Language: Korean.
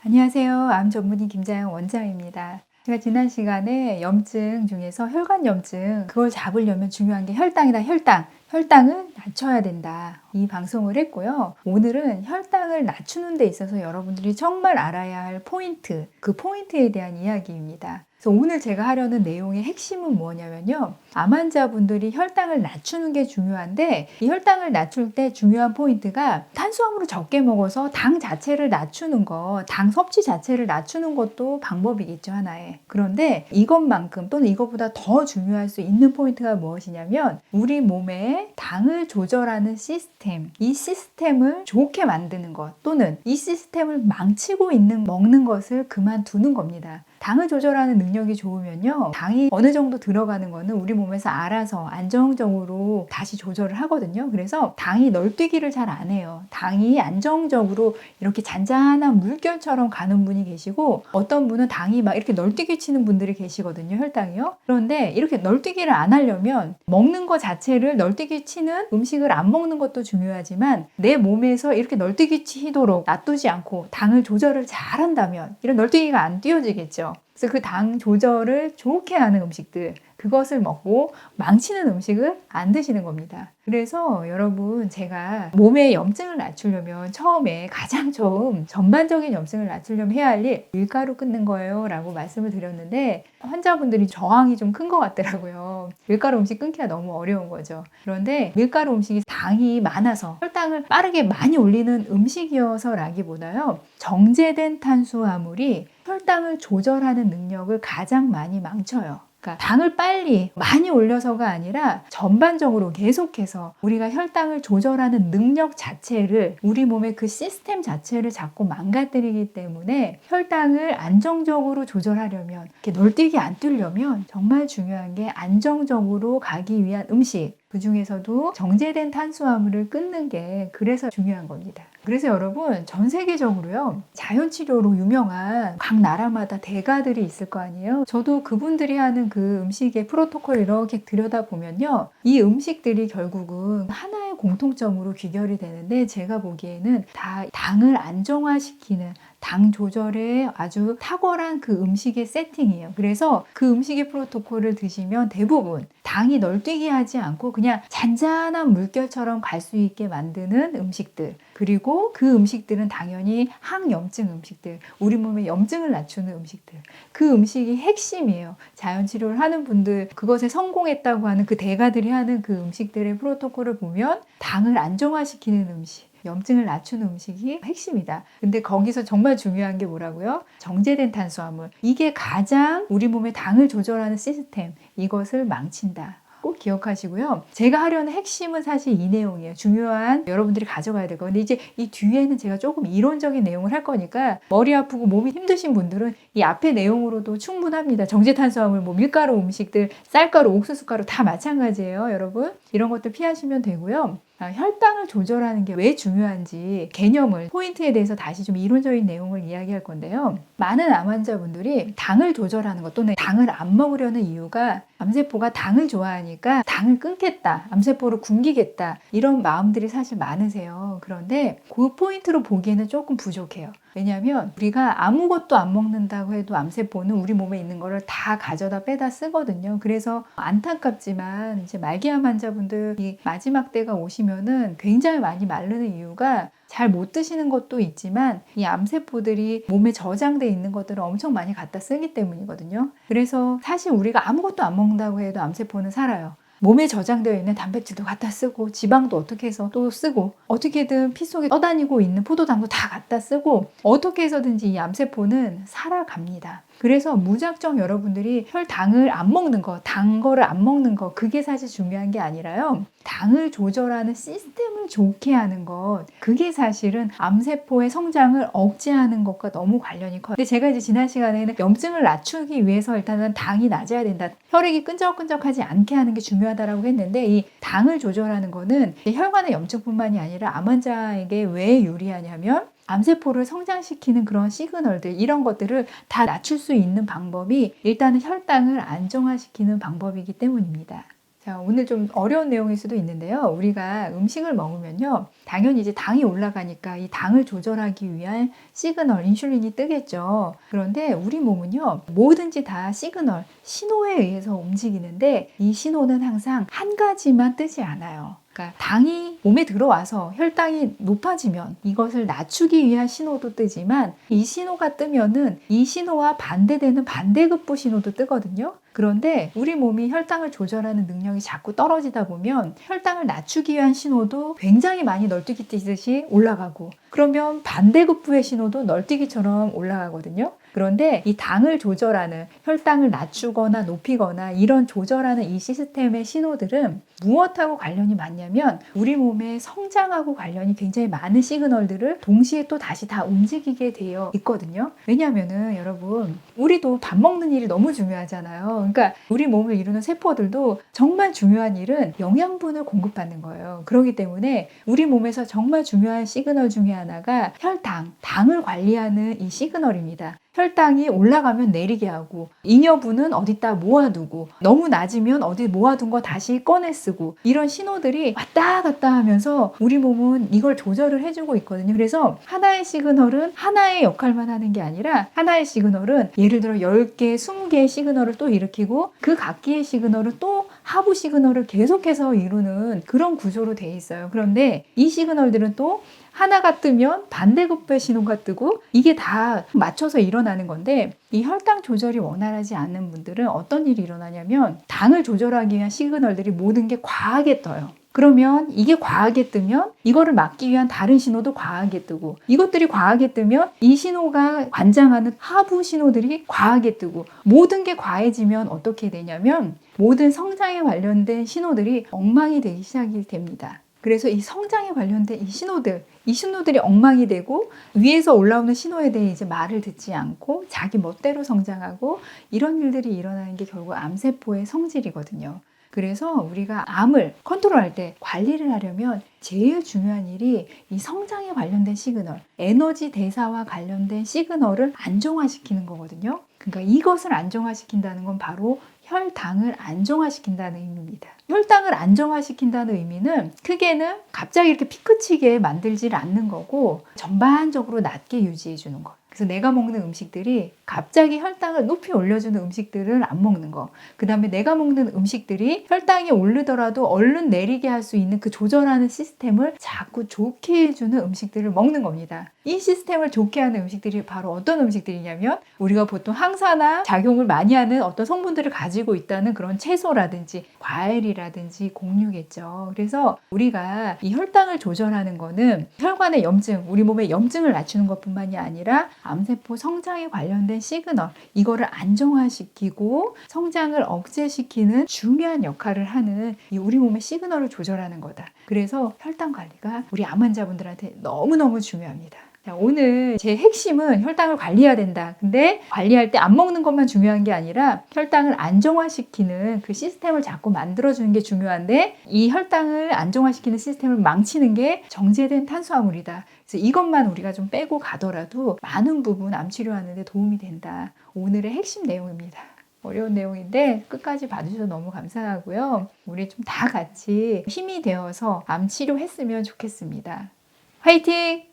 안녕하세요. 암 전문의 김자영 원장입니다. 제가 지난 시간에 염증 중에서 혈관염증, 그걸 잡으려면 중요한 게 혈당이다. 혈당은 낮춰야 된다. 이 방송을 했고요. 오늘은 혈당을 낮추는 데 있어서 여러분들이 정말 알아야 할 포인트, 그 포인트에 대한 이야기입니다. 그래서 오늘 제가 하려는 내용의 핵심은 뭐냐면요. 암 환자분들이 혈당을 낮추는 게 중요한데, 이 혈당을 낮출 때 중요한 포인트가 탄수화물을 적게 먹어서 당 자체를 낮추는 거, 당 섭취 자체를 낮추는 것도 방법이겠죠, 하나의. 그런데 이것만큼 또는 이것보다 더 중요할 수 있는 포인트가 무엇이냐면, 우리 몸에 당을 조절하는 시스템, 이 시스템을 좋게 만드는 것, 또는 이 시스템을 망치고 있는 먹는 것을 그만두는 겁니다. 당을 조절하는 능력이 좋으면요, 당이 어느 정도 들어가는 거는 우리 몸에서 알아서 안정적으로 다시 조절을 하거든요. 그래서 당이 널뛰기를 잘 안 해요. 당이 안정적으로 이렇게 잔잔한 물결처럼 가는 분이 계시고, 어떤 분은 당이 막 이렇게 널뛰기 치는 분들이 계시거든요, 혈당이요. 그런데 이렇게 널뛰기를 안 하려면 먹는 것 자체를 널뛰기 치는 음식을 안 먹는 것도 중요하지만, 내 몸에서 이렇게 널뛰기 치도록 놔두지 않고 당을 조절을 잘 한다면 이런 널뛰기가 안 띄어지겠죠. 그래서 그 당 조절을 좋게 하는 음식들, 그것을 먹고 망치는 음식을 안 드시는 겁니다. 그래서 여러분, 제가 몸의 염증을 낮추려면 처음에 가장 처음 전반적인 염증을 낮추려면 해야 할 일, 밀가루 끊는 거예요 라고 말씀을 드렸는데, 환자분들이 저항이 좀 큰 것 같더라고요. 밀가루 음식 끊기가 너무 어려운 거죠. 그런데 밀가루 음식이 당이 많아서 혈당을 빠르게 많이 올리는 음식이어서라기보다요, 정제된 탄수화물이 혈당을 조절하는 능력을 가장 많이 망쳐요. 그러니까 당을 빨리 많이 올려서가 아니라 전반적으로 계속해서 우리가 혈당을 조절하는 능력 자체를, 우리 몸의 그 시스템 자체를 자꾸 망가뜨리기 때문에, 혈당을 안정적으로 조절하려면, 이렇게 널뛰기 안 뛰려면 정말 중요한 게 안정적으로 가기 위한 음식, 그 중에서도 정제된 탄수화물을 끊는 게 그래서 중요한 겁니다. 그래서 여러분, 전 세계적으로요, 자연치료로 유명한 각 나라마다 대가들이 있을 거 아니에요. 저도 그분들이 하는 그 음식의 프로토콜 이렇게 들여다보면요, 이 음식들이 결국은 하나의 공통점으로 귀결이 되는데, 제가 보기에는 다 당을 안정화시키는, 당 조절에 아주 탁월한 그 음식의 세팅이에요. 그래서 그 음식의 프로토콜을 드시면 대부분 당이 널뛰기 하지 않고 그냥 잔잔한 물결처럼 갈 수 있게 만드는 음식들, 그리고 그 음식들은 당연히 항염증 음식들, 우리 몸의 염증을 낮추는 음식들, 그 음식이 핵심이에요. 자연치료를 하는 분들, 그것에 성공했다고 하는 그 대가들이 하는 그 음식들의 프로토콜을 보면 당을 안정화시키는 음식, 염증을 낮추는 음식이 핵심이다. 근데 거기서 정말 중요한 게 뭐라고요? 정제된 탄수화물. 이게 가장 우리 몸의 당을 조절하는 시스템, 이것을 망친다. 꼭 기억하시고요. 제가 하려는 핵심은 사실 이 내용이에요. 중요한, 여러분들이 가져가야 될 거. 근데 이제 이 뒤에는 제가 조금 이론적인 내용을 할 거니까 머리 아프고 몸이 힘드신 분들은 이 앞의 내용으로도 충분합니다. 정제탄수화물, 뭐 밀가루 음식들, 쌀가루, 옥수수가루 다 마찬가지예요, 여러분. 이런 것들 피하시면 되고요. 혈당을 조절하는 게 왜 중요한지 개념을, 포인트에 대해서 다시 좀 이론적인 내용을 이야기할 건데요. 많은 암 환자분들이 당을 조절하는 것, 또는 당을 안 먹으려는 이유가, 암세포가 당을 좋아하니까 당을 끊겠다, 암세포를 굶기겠다, 이런 마음들이 사실 많으세요. 그런데 그 포인트로 보기에는 조금 부족해요. 왜냐하면 우리가 아무것도 안 먹는다고 해도 암세포는 우리 몸에 있는 거를 다 가져다 빼다 쓰거든요. 그래서 안타깝지만 이제 말기암 환자분들이 마지막 때가 오시면은 굉장히 많이 마르는 이유가, 잘 못 드시는 것도 있지만 이 암세포들이 몸에 저장돼 있는 것들을 엄청 많이 갖다 쓰기 때문이거든요. 그래서 사실 우리가 아무것도 안 먹는다고 해도 암세포는 살아요. 몸에 저장되어 있는 단백질도 갖다 쓰고, 지방도 어떻게 해서 또 쓰고, 어떻게든 피 속에 떠다니고 있는 포도당도 다 갖다 쓰고, 어떻게 해서든지 이 암세포는 살아갑니다. 그래서 무작정 여러분들이 혈당을 안 먹는 거, 단 거를 안 먹는 거, 그게 사실 중요한 게 아니라요, 당을 조절하는 시스템을 좋게 하는 것, 그게 사실은 암세포의 성장을 억제하는 것과 너무 관련이 커요. 근데 제가 이제 지난 시간에는 염증을 낮추기 위해서 일단은 당이 낮아야 된다, 혈액이 끈적끈적하지 않게 하는 게 중요하다라고 했는데, 이 당을 조절하는 거는 혈관의 염증뿐만이 아니라 암 환자에게 왜 유리하냐면, 암세포를 성장시키는 그런 시그널들, 이런 것들을 다 낮출 수 있는 방법이 일단은 혈당을 안정화시키는 방법이기 때문입니다. 자, 오늘 좀 어려운 내용일 수도 있는데요. 우리가 음식을 먹으면요. 당연히 이제 당이 올라가니까 이 당을 조절하기 위한 시그널, 인슐린이 뜨겠죠. 그런데 우리 몸은요. 뭐든지 다 시그널, 신호에 의해서 움직이는데 이 신호는 항상 한 가지만 뜨지 않아요. 그러니까 당이 몸에 들어와서 혈당이 높아지면 이것을 낮추기 위한 신호도 뜨지만 이 신호가 뜨면은 이 신호와 반대되는 반대급부 신호도 뜨거든요. 그런데 우리 몸이 혈당을 조절하는 능력이 자꾸 떨어지다 보면 혈당을 낮추기 위한 신호도 굉장히 많이 널뛰기 뛰듯이 올라가고 그러면 반대급부의 신호도 널뛰기처럼 올라가거든요. 그런데 이 당을 조절하는 혈당을 낮추거나 높이거나 이런 조절하는 이 시스템의 신호들은 무엇하고 관련이 많냐면 우리 몸의 성장하고 관련이 굉장히 많은 시그널들을 동시에 또 다시 다 움직이게 되어 있거든요. 왜냐하면은 여러분 우리도 밥 먹는 일이 너무 중요하잖아요. 그러니까 우리 몸을 이루는 세포들도 정말 중요한 일은 영양분을 공급받는 거예요. 그렇기 때문에 우리 몸에서 정말 중요한 시그널 중에 하나가 혈당, 당을 관리하는 이 시그널입니다. 혈당이 올라가면 내리게 하고 잉여분은 어디다 모아두고 너무 낮으면 어디 모아둔 거 다시 꺼내 쓰고 이런 신호들이 왔다 갔다 하면서 우리 몸은 이걸 조절을 해주고 있거든요. 그래서 하나의 시그널은 하나의 역할만 하는 게 아니라 하나의 시그널은 예를 들어 10개, 20개의 시그널을 또 일으키고 그 각기의 시그널은 또 하부 시그널을 계속해서 이루는 그런 구조로 돼 있어요. 그런데 이 시그널들은 또 하나가 뜨면 반대급부의 신호가 뜨고 이게 다 맞춰서 일어나는 건데 이 혈당 조절이 원활하지 않는 분들은 어떤 일이 일어나냐면 당을 조절하기 위한 시그널들이 모든 게 과하게 떠요. 그러면 이게 과하게 뜨면 이거를 막기 위한 다른 신호도 과하게 뜨고 이것들이 과하게 뜨면 이 신호가 관장하는 하부 신호들이 과하게 뜨고 모든 게 과해지면 어떻게 되냐면 모든 성장에 관련된 신호들이 엉망이 되기 시작이 됩니다. 그래서 이 성장에 관련된 이 신호들이 엉망이 되고 위에서 올라오는 신호에 대해 이제 말을 듣지 않고 자기 멋대로 성장하고 이런 일들이 일어나는 게 결국 암세포의 성질이거든요. 그래서 우리가 암을 컨트롤할 때 관리를 하려면 제일 중요한 일이 이 성장에 관련된 시그널, 에너지 대사와 관련된 시그널을 안정화시키는 거거든요. 그러니까 이것을 안정화시킨다는 건 바로 혈당을 안정화시킨다는 의미입니다. 혈당을 안정화시킨다는 의미는 크게는 갑자기 이렇게 피크치게 만들질 않는 거고 전반적으로 낮게 유지해 주는 거. 그래서 내가 먹는 음식들이 갑자기 혈당을 높이 올려주는 음식들을 안 먹는 거. 그 다음에 내가 먹는 음식들이 혈당이 오르더라도 얼른 내리게 할 수 있는 그 조절하는 시스템을 자꾸 좋게 해주는 음식들을 먹는 겁니다. 이 시스템을 좋게 하는 음식들이 바로 어떤 음식들이냐면 우리가 보통 항산화 작용을 많이 하는 어떤 성분들을 가지고 있다는 그런 채소라든지 과일이라든지 곡류겠죠. 그래서 우리가 이 혈당을 조절하는 거는 혈관의 염증, 우리 몸의 염증을 낮추는 것뿐만이 아니라 암세포 성장에 관련된 시그널, 이거를 안정화시키고 성장을 억제시키는 중요한 역할을 하는 이 우리 몸의 시그널을 조절하는 거다. 그래서 혈당 관리가 우리 암 환자분들한테 너무너무 중요합니다. 자, 오늘 제 핵심은 혈당을 관리해야 된다. 근데 관리할 때 안 먹는 것만 중요한 게 아니라 혈당을 안정화시키는 그 시스템을 자꾸 만들어주는 게 중요한데 이 혈당을 안정화시키는 시스템을 망치는 게 정제된 탄수화물이다. 그래서 이것만 우리가 좀 빼고 가더라도 많은 부분 암 치료하는 데 도움이 된다. 오늘의 핵심 내용입니다. 어려운 내용인데 끝까지 봐주셔서 너무 감사하고요. 우리 좀 다 같이 힘이 되어서 암 치료했으면 좋겠습니다. 화이팅!